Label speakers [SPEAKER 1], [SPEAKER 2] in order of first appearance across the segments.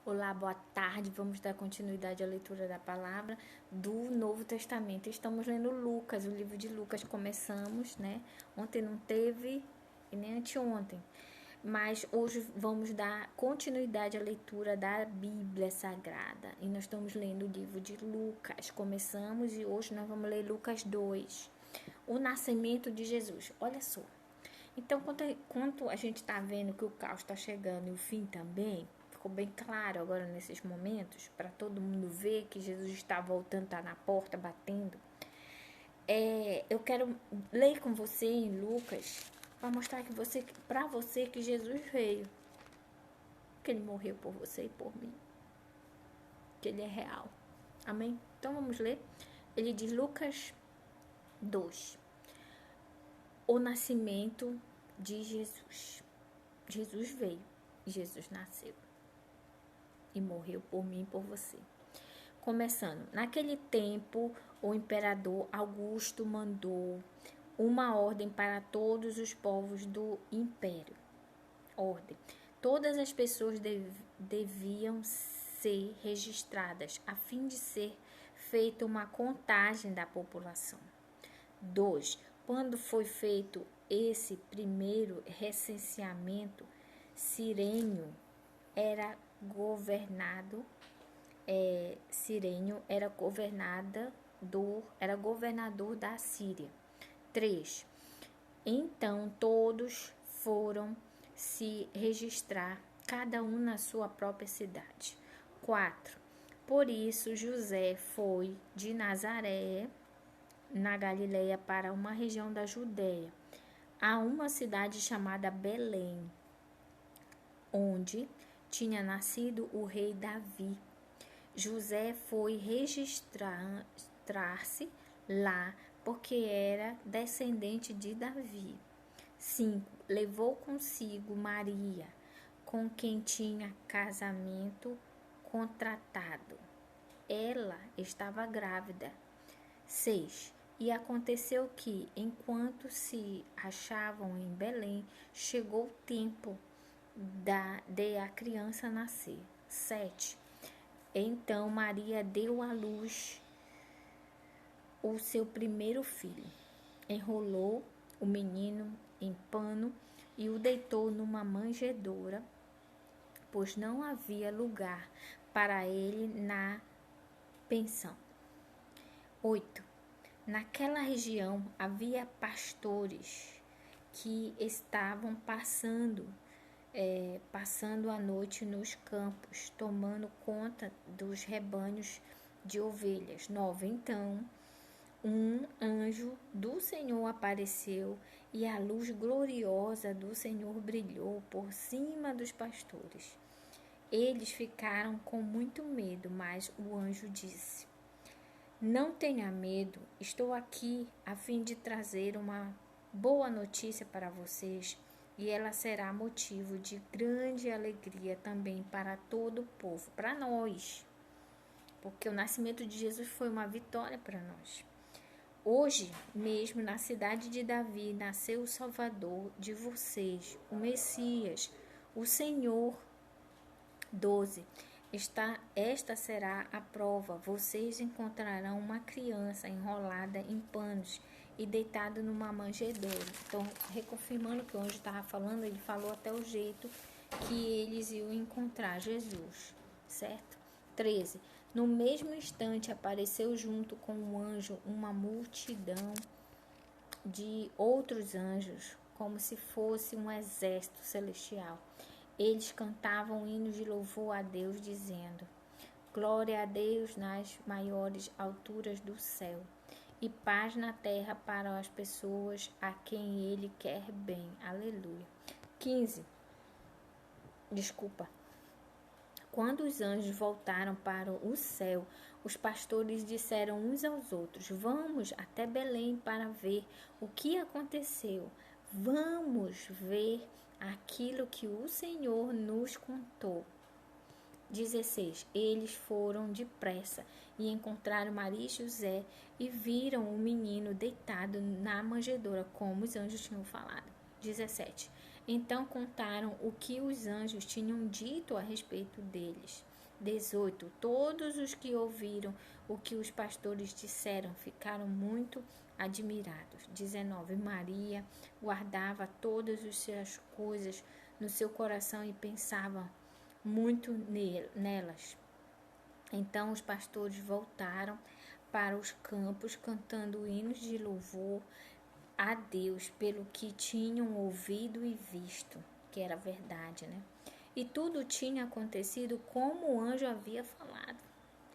[SPEAKER 1] Olá, boa tarde. Vamos dar continuidade à leitura da palavra do Novo Testamento. Estamos lendo Lucas, o livro de Lucas. Começamos, né? Ontem não teve e nem anteontem. Mas hoje vamos dar continuidade à leitura da Bíblia Sagrada. E nós estamos lendo o livro de Lucas. Começamos e hoje nós vamos ler Lucas 2. O nascimento de Jesus. Olha só. Então, quando a gente está vendo que o caos está chegando e o fim também, ficou bem claro agora nesses momentos, para todo mundo ver que Jesus está voltando, está na porta, batendo. Eu quero ler com você em Lucas, para mostrar para você que Jesus veio, que ele morreu por você e por mim, que ele é real. Amém? Então vamos ler. Ele diz Lucas 2. O nascimento de Jesus. Jesus veio, Jesus nasceu e morreu por mim e por você. Começando, naquele tempo, o imperador Augusto mandou uma ordem para todos os povos do império. Ordem. Todas as pessoas deviam ser registradas a fim de ser feita uma contagem da população. 2. Quando foi feito esse primeiro recenseamento, Cirênio era governador da Síria. 3. Então todos foram se registrar, cada um na sua própria cidade. 4. Por isso José foi de Nazaré, na Galileia, para uma região da Judéia, a uma cidade chamada Belém, onde tinha nascido o rei Davi. José foi registrar-se lá porque era descendente de Davi. 5. Levou consigo Maria, com quem tinha casamento contratado. Ela estava grávida. 6. E aconteceu que, enquanto se achavam em Belém, chegou o tempo de a criança nascer. 7. Então Maria deu à luz o seu primeiro filho. Enrolou o menino em pano e o deitou numa manjedoura, pois não havia lugar para ele na pensão. 8. Naquela região havia pastores que estavam passando a noite nos campos, tomando conta dos rebanhos de ovelhas. 9. Então, um anjo do Senhor apareceu e a luz gloriosa do Senhor brilhou por cima dos pastores. Eles ficaram com muito medo, mas o anjo disse: Não tenha medo, estou aqui a fim de trazer uma boa notícia para vocês, e ela será motivo de grande alegria também para todo o povo, para nós, porque o nascimento de Jesus foi uma vitória para nós. Hoje mesmo, na cidade de Davi, nasceu o Salvador de vocês, o Messias, o Senhor. 12. Esta será a prova. Vocês encontrarão uma criança enrolada em panos e deitada numa manjedoura. Então, reconfirmando que o anjo estava falando, ele falou até o jeito que eles iam encontrar Jesus, certo? 13. No mesmo instante apareceu junto com o anjo uma multidão de outros anjos, como se fosse um exército celestial. Eles cantavam hinos de louvor a Deus, dizendo: Glória a Deus nas maiores alturas do céu, e paz na terra para as pessoas a quem Ele quer bem. Aleluia. 15. Quando os anjos voltaram para o céu, os pastores disseram uns aos outros: Vamos até Belém para ver o que aconteceu. Vamos ver aquilo que o Senhor nos contou. 16. Eles foram depressa e encontraram Maria e José e viram o menino deitado na manjedoura, como os anjos tinham falado. 17. Então contaram o que os anjos tinham dito a respeito deles. 18. Todos os que ouviram o que os pastores disseram ficaram muito admirados. 19. Maria guardava todas as suas coisas no seu coração e pensava muito nelas. Então os pastores voltaram para os campos cantando hinos de louvor a Deus pelo que tinham ouvido e visto, que era verdade, né? E tudo tinha acontecido como o anjo havia falado.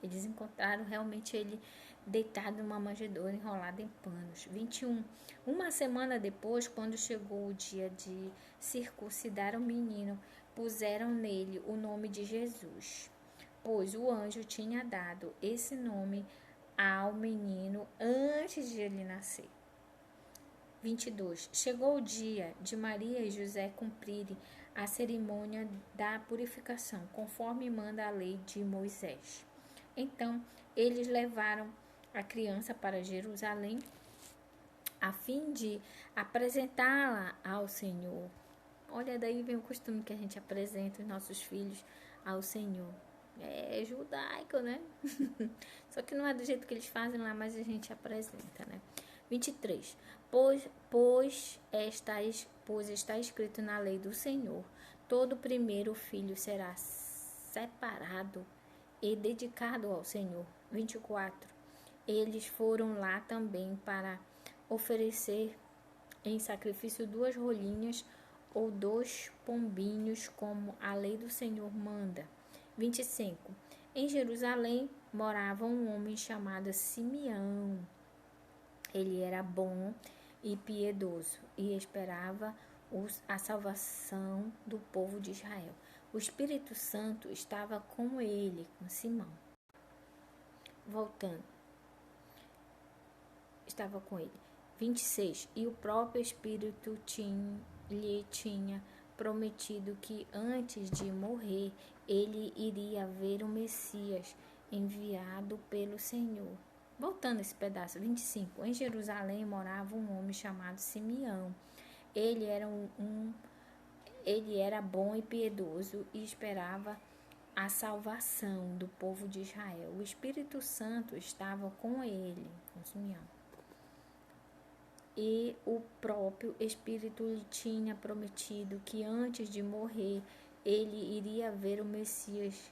[SPEAKER 1] Eles encontraram realmente ele deitado numa manjedoura enrolado em panos. 21. Uma semana depois, quando chegou o dia de circuncidar o menino, puseram nele o nome de Jesus, pois o anjo tinha dado esse nome ao menino antes de ele nascer. 22. Chegou o dia de Maria e José cumprirem a cerimônia da purificação, conforme manda a lei de Moisés. Então, eles levaram a criança para Jerusalém, a fim de apresentá-la ao Senhor. Olha, daí vem o costume que a gente apresenta os nossos filhos ao Senhor. É judaico, né? Só que não é do jeito que eles fazem lá, mas a gente apresenta, né? 23. Pois está escrito na lei do Senhor: todo primeiro filho será separado e dedicado ao Senhor. 24. Eles foram lá também para oferecer em sacrifício 2 rolinhas ou 2 pombinhos, como a lei do Senhor manda. 25. Em Jerusalém morava um homem chamado Simeão. Ele era bom e piedoso e esperava a salvação do povo de Israel. O Espírito Santo estava com ele, com Simão. Voltando. Estava com ele. 26. E o próprio Espírito lhe tinha prometido que antes de morrer ele iria ver o Messias enviado pelo Senhor. Voltando esse pedaço, 25. Em Jerusalém morava um homem chamado Simeão. Ele era bom e piedoso e esperava a salvação do povo de Israel. O Espírito Santo estava com ele, com Simeão. E o próprio Espírito lhe tinha prometido que antes de morrer ele iria ver o Messias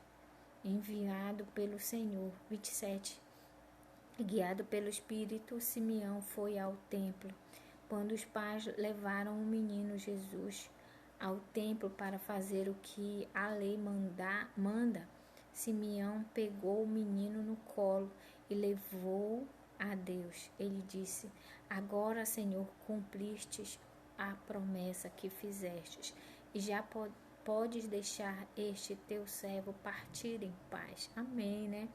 [SPEAKER 1] enviado pelo Senhor. 27. Guiado pelo Espírito, Simeão foi ao templo. Quando os pais levaram o menino Jesus ao templo para fazer o que a lei manda, Simeão pegou o menino no colo e levou a Deus. Ele disse: agora, Senhor, cumpristes a promessa que fizestes, e já podes deixar este teu servo partir em paz. Amém, né?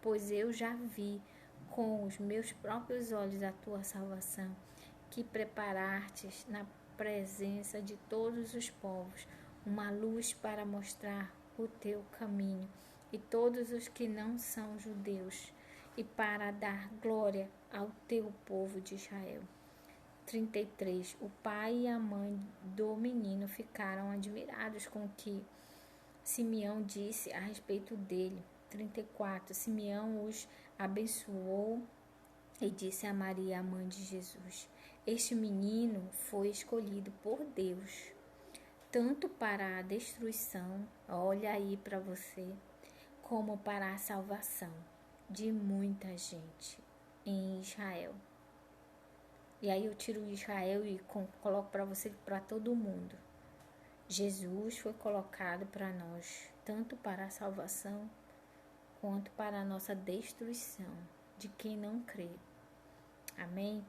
[SPEAKER 1] Pois eu já vi com os meus próprios olhos a tua salvação, que preparastes na presença de todos os povos, uma luz para mostrar o teu caminho e todos os que não são judeus, e para dar glória ao teu povo de Israel. 33. O pai e a mãe do menino ficaram admirados com o que Simeão disse a respeito dele. 34. Simeão os abençoou e disse a Maria, a mãe de Jesus: este menino foi escolhido por Deus, tanto para a destruição, olha aí para você, como para a salvação de muita gente em Israel. E aí eu tiro Israel e coloco para você, para todo mundo. Jesus foi colocado para nós, tanto para a salvação, quanto para a nossa destruição, de quem não crê. Amém?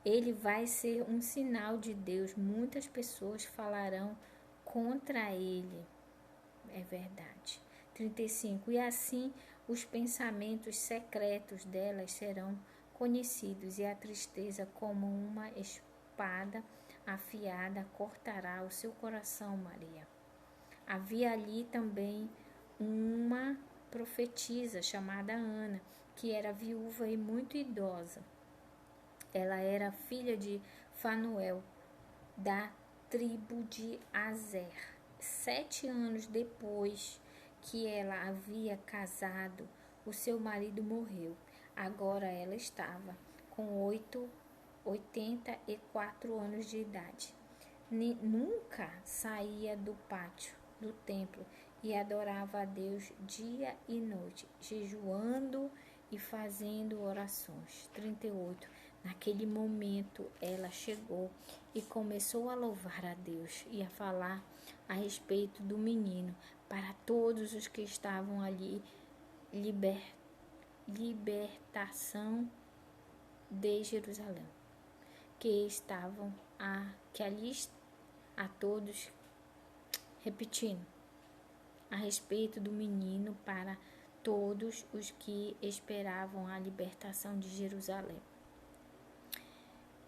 [SPEAKER 1] Ele vai ser um sinal de Deus. Muitas pessoas falarão contra ele. É verdade. 35. E assim os pensamentos secretos delas serão conhecidos, e a tristeza, como uma espada afiada, cortará o seu coração, Maria. Havia ali também uma profetisa chamada Ana, que era viúva e muito idosa. Ela era filha de Fanuel, da tribo de Aser. 7 anos depois que ela havia casado, o seu marido morreu. Agora ela estava com 84 anos de idade. Nunca saía do pátio do templo e adorava a Deus dia e noite, jejuando e fazendo orações. 38. Naquele momento ela chegou e começou a louvar a Deus e a falar a respeito do menino para todos os que estavam ali. Libertação de Jerusalém, que estavam que ali a todos, repetindo, a respeito do menino para todos os que esperavam a libertação de Jerusalém.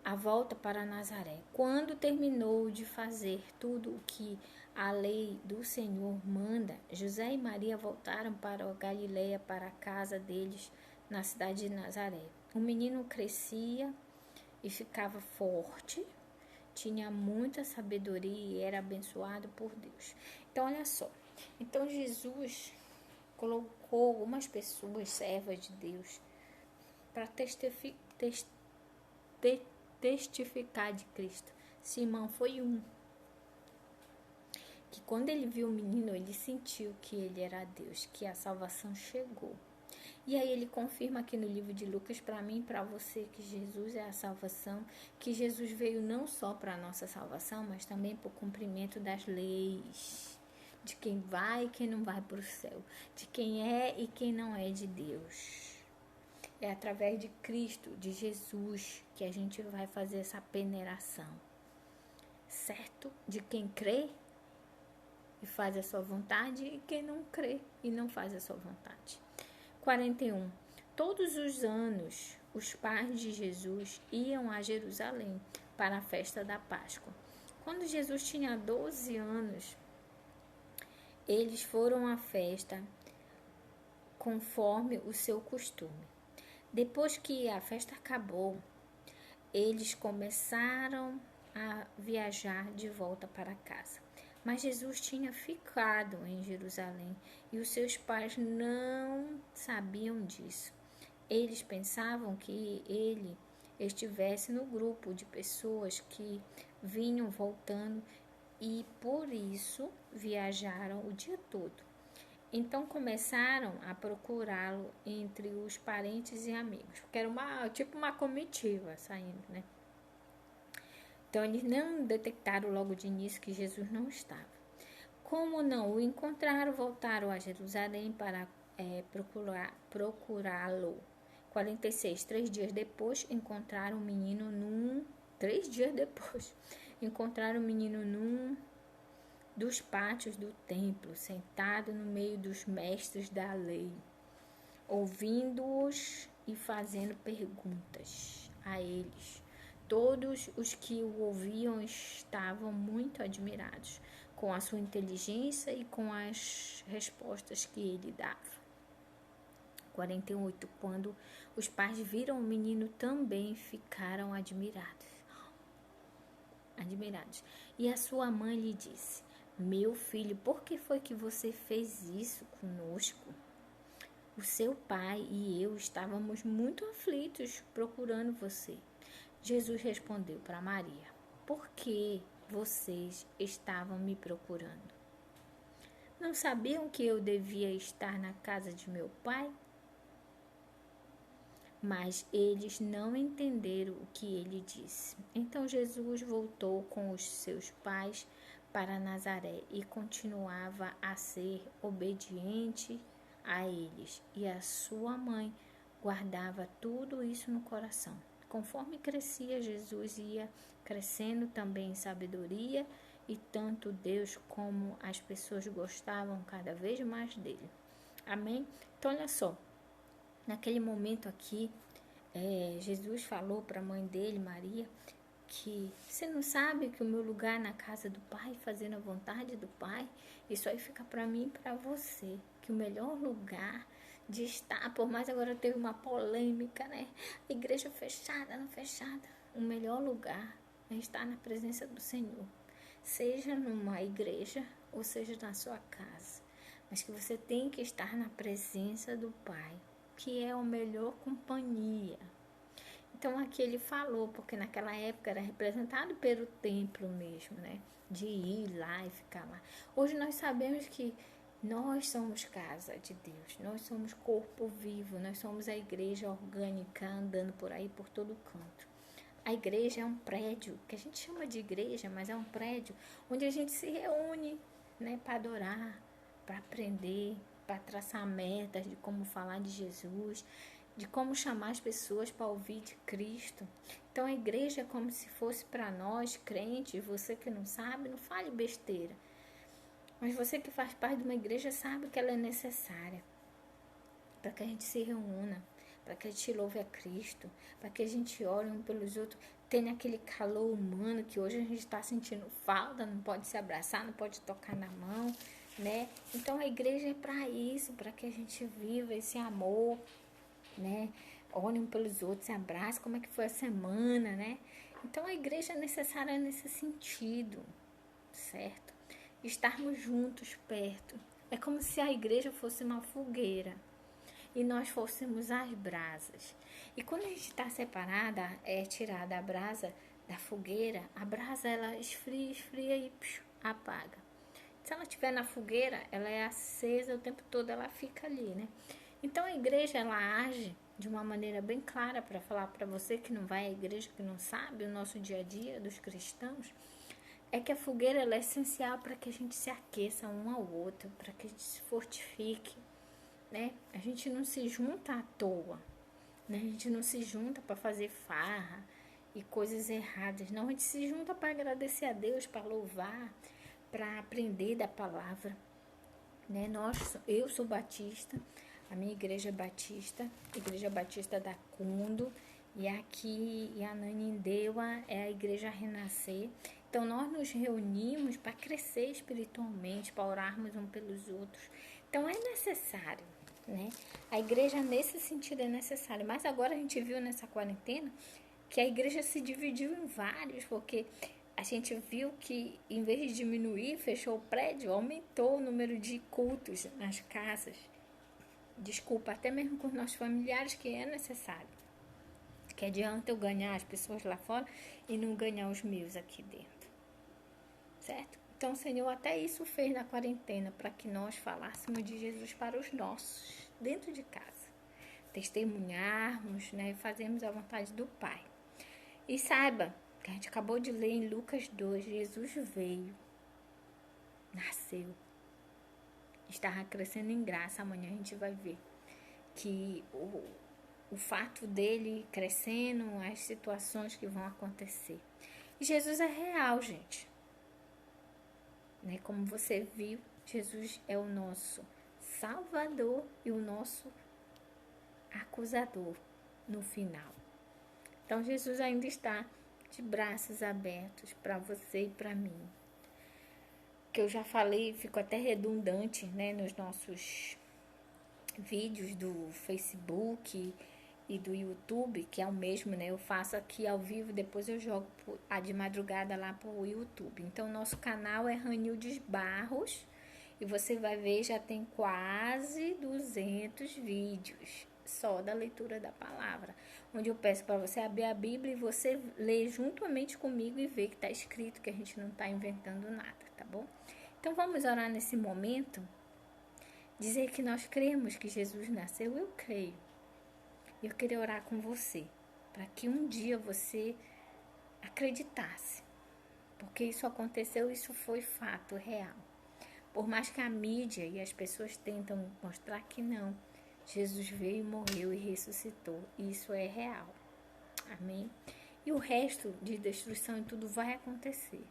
[SPEAKER 1] A volta para Nazaré. Quando terminou de fazer tudo o que a lei do Senhor manda, José e Maria voltaram para a Galileia, para a casa deles, na cidade de Nazaré. O menino crescia e ficava forte, tinha muita sabedoria e era abençoado por Deus. Então, olha só. Então, Jesus colocou algumas pessoas, servas de Deus, para testificar de Cristo. Simão foi um. Que quando ele viu o menino, ele sentiu que ele era Deus, que a salvação chegou. E aí ele confirma aqui no livro de Lucas para mim e para você que Jesus é a salvação, que Jesus veio não só para a nossa salvação, mas também para o cumprimento das leis, de quem vai e quem não vai para o céu, de quem é e quem não é de Deus. É através de Cristo, de Jesus, que a gente vai fazer essa peneiração, certo? De quem crê e faz a sua vontade e quem não crê e não faz a sua vontade. 41. Todos os anos, os pais de Jesus iam a Jerusalém para a festa da Páscoa. Quando Jesus tinha 12 anos, eles foram à festa conforme o seu costume. Depois que a festa acabou, eles começaram a viajar de volta para casa. Mas Jesus tinha ficado em Jerusalém e os seus pais não sabiam disso. Eles pensavam que ele estivesse no grupo de pessoas que vinham voltando e por isso viajaram o dia todo. Então começaram a procurá-lo entre os parentes e amigos, porque era tipo uma comitiva saindo, né? Então, eles não detectaram logo de início que Jesus não estava. Como não o encontraram, voltaram a Jerusalém para procurá-lo. 46. 3 dias depois, encontraram o menino 3 dias depois, encontraram o menino num dos pátios do templo, sentado no meio dos mestres da lei, ouvindo-os e fazendo perguntas a eles. Todos os que o ouviam estavam muito admirados com a sua inteligência e com as respostas que ele dava. 48. Quando os pais viram o menino, também ficaram admirados. E a sua mãe lhe disse: Meu filho, por que foi que você fez isso conosco? O seu pai e eu estávamos muito aflitos procurando você. Jesus respondeu para Maria: Por que vocês estavam me procurando? Não sabiam que eu devia estar na casa de meu pai? Mas eles não entenderam o que ele disse. Então Jesus voltou com os seus pais para Nazaré e continuava a ser obediente a eles. E a sua mãe guardava tudo isso no coração. Conforme crescia, Jesus ia crescendo também em sabedoria e tanto Deus como as pessoas gostavam cada vez mais dele. Amém? Então, olha só. Naquele momento aqui, Jesus falou para a mãe dele, Maria, que você não sabe que o meu lugar é na casa do Pai, fazendo a vontade do Pai? Isso aí fica para mim e para você, que o melhor lugar de estar, por mais agora teve uma polêmica, né? Igreja fechada, não fechada. O melhor lugar é estar na presença do Senhor, seja numa igreja ou seja na sua casa. mas que você tem que estar na presença do Pai, que é a melhor companhia. Então aqui ele falou, porque naquela época era representado pelo templo mesmo, né? De ir lá e ficar lá. Hoje nós sabemos que nós somos casa de Deus, nós somos corpo vivo, nós somos a igreja orgânica andando por aí por todo canto. A igreja é um prédio, que a gente chama de igreja, mas é um prédio onde a gente se reúne, né, para adorar, para aprender, para traçar metas de como falar de Jesus, de como chamar as pessoas para ouvir de Cristo. Então a igreja é como se fosse para nós, crentes, você que não sabe, não fale besteira. Mas você que faz parte de uma igreja sabe que ela é necessária para que a gente se reúna, para que a gente louve a Cristo, para que a gente ore um pelos outros, tenha aquele calor humano que hoje a gente está sentindo falta, não pode se abraçar, não pode tocar na mão, né? Então a igreja é para isso, para que a gente viva esse amor, né? Ore um pelos outros, se abraça, como é que foi a semana, né? Então a igreja é necessária nesse sentido, certo? Estarmos juntos perto. É como se a igreja fosse uma fogueira e nós fôssemos as brasas. E quando a gente está separada, é tirada a brasa da fogueira, a brasa ela esfria e apaga. Se ela estiver na fogueira, ela é acesa o tempo todo, ela fica ali, né? Então a igreja ela age de uma maneira bem clara para falar para você que não vai à igreja, que não sabe o nosso dia a dia dos cristãos, é que a fogueira ela é essencial para que a gente se aqueça um ao outro, para que a gente se fortifique, né? A gente não se junta à toa, né? A gente não se junta para fazer farra e coisas erradas, não. A gente se junta para agradecer a Deus, para louvar, para aprender da palavra, né? Eu sou batista, a minha igreja é batista, Igreja Batista da Cundo, e aqui em Ananindeua é a Igreja Renascer. Então nós nos reunimos para crescer espiritualmente, para orarmos um pelos outros. Então é necessário, né? A igreja nesse sentido é necessária. Mas agora a gente viu nessa quarentena que a igreja se dividiu em vários, porque a gente viu que em vez de diminuir, fechou o prédio, aumentou o número de cultos nas casas. Desculpa, até mesmo com os nossos familiares, que é necessário. Que adianta eu ganhar as pessoas lá fora e não ganhar os meus aqui dentro. Certo? Então o Senhor até isso fez na quarentena, para que nós falássemos de Jesus para os nossos, dentro de casa. Testemunharmos, né? Fazermos a vontade do Pai. E saiba, que a gente acabou de ler em Lucas 2, Jesus veio, nasceu, estava crescendo em graça. Amanhã a gente vai ver que o fato dele crescendo, as situações que vão acontecer. E Jesus é real, gente. Né? Como você viu, Jesus é o nosso Salvador e o nosso acusador no final. Então Jesus ainda está de braços abertos para você e para mim. Que eu já falei, ficou até redundante, né, nos nossos vídeos do Facebook e do YouTube, que é o mesmo, né? Eu faço aqui ao vivo, depois eu jogo de madrugada lá pro YouTube. Então, nosso canal é Ranildes Barros e você vai ver, já tem quase 200 vídeos só da leitura da palavra, onde eu peço para você abrir a Bíblia e você ler juntamente comigo e ver que está escrito, que a gente não está inventando nada, tá bom? Então, vamos orar nesse momento, dizer que nós cremos que Jesus nasceu, eu creio. Eu queria orar com você, para que um dia você acreditasse, porque isso aconteceu, isso foi fato real. Por mais que a mídia e as pessoas tentam mostrar que não, Jesus veio, morreu e ressuscitou, e isso é real. Amém? E o resto de destruição e tudo vai acontecer.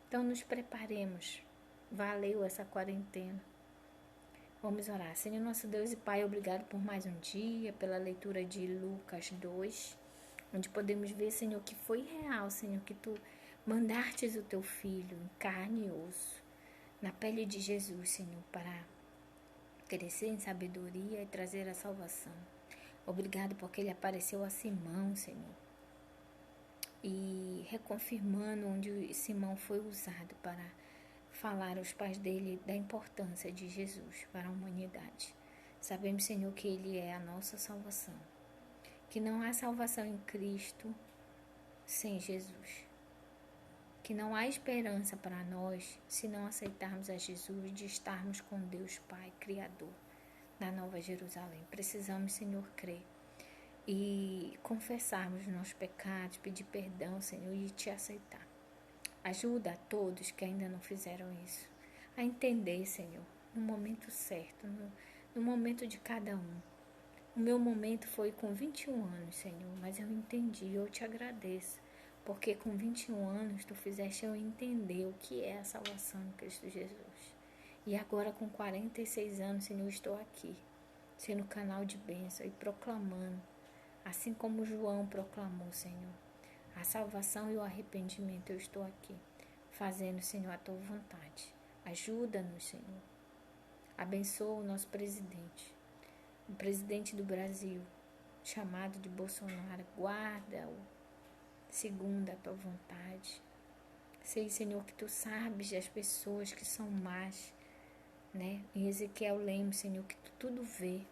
[SPEAKER 1] Então nos preparemos. Valeu essa quarentena. Vamos orar. Senhor nosso Deus e Pai, obrigado por mais um dia, pela leitura de Lucas 2, onde podemos ver, Senhor, que foi real, Senhor, que Tu mandastes o Teu Filho em carne e osso, na pele de Jesus, Senhor, para crescer em sabedoria e trazer a salvação. Obrigado porque Ele apareceu a Simão, Senhor, e reconfirmando onde Simão foi usado para falar aos pais dele da importância de Jesus para a humanidade. Sabemos, Senhor, que Ele é a nossa salvação, que não há salvação em Cristo sem Jesus, que não há esperança para nós se não aceitarmos a Jesus de estarmos com Deus Pai, Criador da Nova Jerusalém. Precisamos, Senhor, crer e confessarmos nossos pecados, pedir perdão, Senhor, e Te aceitar. Ajuda a todos que ainda não fizeram isso a entender, Senhor, no momento certo, no momento de cada um. O meu momento foi com 21 anos, Senhor, mas eu entendi, eu Te agradeço, porque com 21 anos Tu fizeste eu entender o que é a salvação em Cristo Jesus. E agora com 46 anos, Senhor, estou aqui, sendo canal de bênção e proclamando, assim como João proclamou, Senhor, a salvação e o arrependimento. Eu estou aqui, fazendo, Senhor, a Tua vontade. Ajuda-nos, Senhor. Abençoa o nosso presidente, o presidente do Brasil, chamado de Bolsonaro. Guarda-o, segundo a Tua vontade. Sei, Senhor, que Tu sabes das pessoas que são más, né? Em Ezequiel lemos, Senhor, que Tu tudo vê.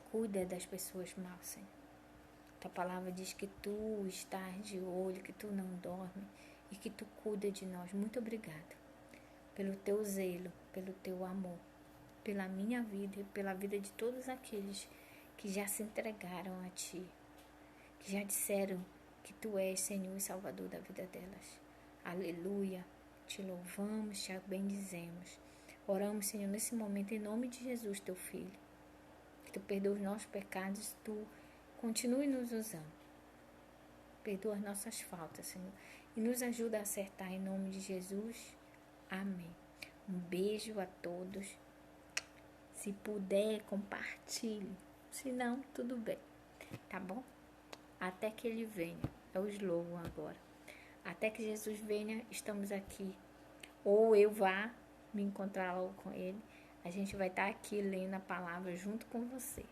[SPEAKER 1] Cuida das pessoas más, Senhor. Tua palavra diz que Tu estás de olho, que Tu não dorme e que Tu cuida de nós. Muito obrigada pelo Teu zelo, pelo Teu amor, pela minha vida e pela vida de todos aqueles que já se entregaram a Ti, que já disseram que Tu és Senhor e Salvador da vida delas. Aleluia! Te louvamos, Te bendizemos. Oramos, Senhor, nesse momento em nome de Jesus, Teu Filho. Que Tu perdoa os nossos pecados, Tu continue nos usando. Perdoa as nossas faltas, Senhor, e nos ajuda a acertar em nome de Jesus. Amém. Um beijo a todos. Se puder, compartilhe. Se não, tudo bem. Tá bom? Até que Ele venha. É o slogan agora. Até que Jesus venha, estamos aqui. Ou eu vá me encontrar logo com Ele. A gente vai estar aqui lendo a palavra junto com você.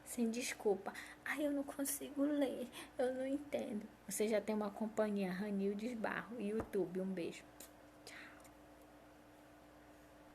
[SPEAKER 1] Sem desculpa. Eu não consigo ler. Eu não entendo. Você já tem uma companhia, Ranildes Barro, YouTube. Um beijo.